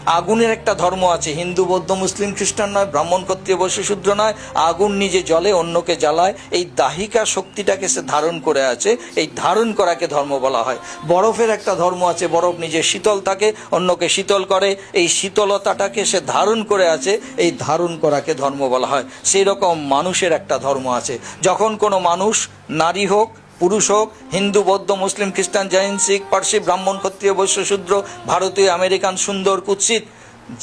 আগুনের একটা ধর্ম আছে, হিন্দু বৌদ্ধ মুসলিম খ্রিস্টান নয়, ব্রাহ্মণ ক্ষত্রিয় বৈশ্য শূদ্র নয়। আগুন নিজে জ্বলে অন্যকে জ্বালায়, এই দাহিকা শক্তিটাকে সে ধারণ করে আছে, এই ধারণ করাকে ধর্ম বলা হয়। বরফের একটা ধর্ম আছে, বরফ নিজে শীতল থাকে অন্যকে শীতল করে, এই শীতলতাটাকে সে ধারণ করে আছে, এই ধারণ করাকে ধর্ম বলা হয়। সেই রকম মানুষের একটা ধর্ম আছে। যখন কোনো মানুষ, নারী হোক পুরুষ হোক, হিন্দু বৌদ্ধ মুসলিম খ্রিস্টান জৈন শিখ পার্সি ব্রাহ্মণ ক্ষত্রিয় বৈশ্য শূদ্র, ভারতীয় আমেরিকান সুন্দর কুৎসিত,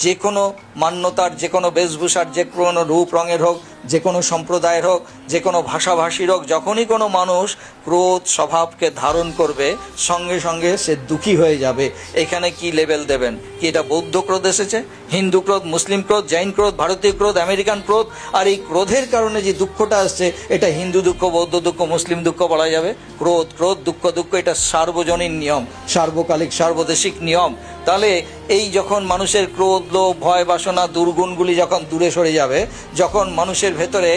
যে কোনো মান্যতার, যে কোনো বেশভূষার, যে কোনো রূপ রঙের হোক, যে কোনো সম্প্রদায়ের হোক, যে কোনো ভাষাভাষীর হোক, যখনই কোনো মানুষ ক্রোধ স্বভাবকে ধারণ করবে সঙ্গে সঙ্গে সে দুঃখী হয়ে যাবে। এখানে কি লেভেল দেবেন? কি এটা বৌদ্ধ ক্রোধ এসেছে, হিন্দু ক্রোধ, মুসলিম ক্রোধ, জৈন ক্রোধ, ভারতীয় ক্রোধ, আমেরিকান ক্রোধ? আর এই ক্রোধের কারণে যে দুঃখটা আসছে, এটা হিন্দু দুঃখ, বৌদ্ধ দুঃখ, মুসলিম দুঃখ বলা যাবে? ক্রোধ ক্রোধ দুঃখ দুঃখ, এটা সার্বজনীন নিয়ম, সার্বকালিক সার্বদেশিক নিয়ম। তাহলে এই যখন মানুষের ক্রোধ লোভ ভয় বাসনা দুর্গুণগুলি যখন দূরে সরে যাবে, যখন মানুষের ভেতরে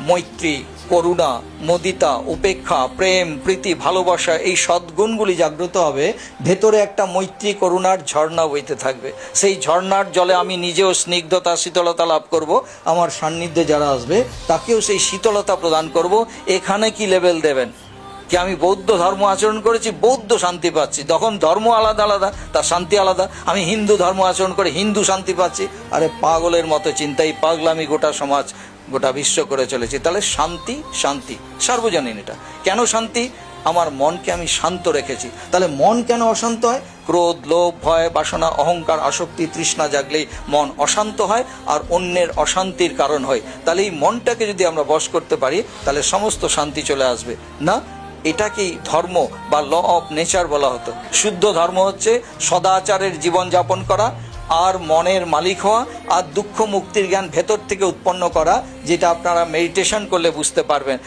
মৈত্রী করুণা মুদিতা উপেক্ষা প্রেম প্রীতি ভালোবাসা এই সদ্গুণগুলি জাগ্রত হবে, ভেতরে একটা মৈত্রী করুণার ঝর্ণা বইতে থাকবে। সেই ঝর্ণার জলে আমি নিজেও স্নিগ্ধতা শীতলতা লাভ করব, আমার সান্নিধ্যে যারা আসবে তাকেও সেই শীতলতা প্রদান করব। এখানে কি লেভেল দেবেন? কি আমি বৌদ্ধ ধর্ম আচরণ করেছি, বৌদ্ধ শান্তি পাচ্ছি, তখন ধর্ম আলাদা আলাদা, তার শান্তি আলাদা। আমি হিন্দু ধর্ম আচরণ করে হিন্দু শান্তি পাচ্ছি, আরে পাগলের মতো চিন্তা, এই পাগলামি গোটা সমাজ গোটা বিশ্ব করে চলেছি। তাহলে শান্তি শান্তি সার্বজনীন। এটা কেন শান্তি? আমার মনকে আমি শান্ত রেখেছি। তাহলে মন কেন অশান্ত হয়? ক্রোধ লোভ ভয় বাসনা অহংকার আসক্তি তৃষ্ণা জাগলেই মন অশান্ত হয়, আর অন্যের অশান্তির কারণ হয়। তাহলে এই মনটাকে যদি আমরা বশ করতে পারি, তাহলে সমস্ত শান্তি চলে আসবে। না, এটাকেই ধর্ম বা ল অফ নেচার বলা হতো। শুদ্ধ ধর্ম হচ্ছে সদাচারের জীবনযাপন করা, আর মনের মালিক হওয়া, আর দুঃখ মুক্তির জ্ঞান ভেতর থেকে উৎপন্ন করা, যেটা আপনারা মেডিটেশন করলে বুঝতে পারবেন।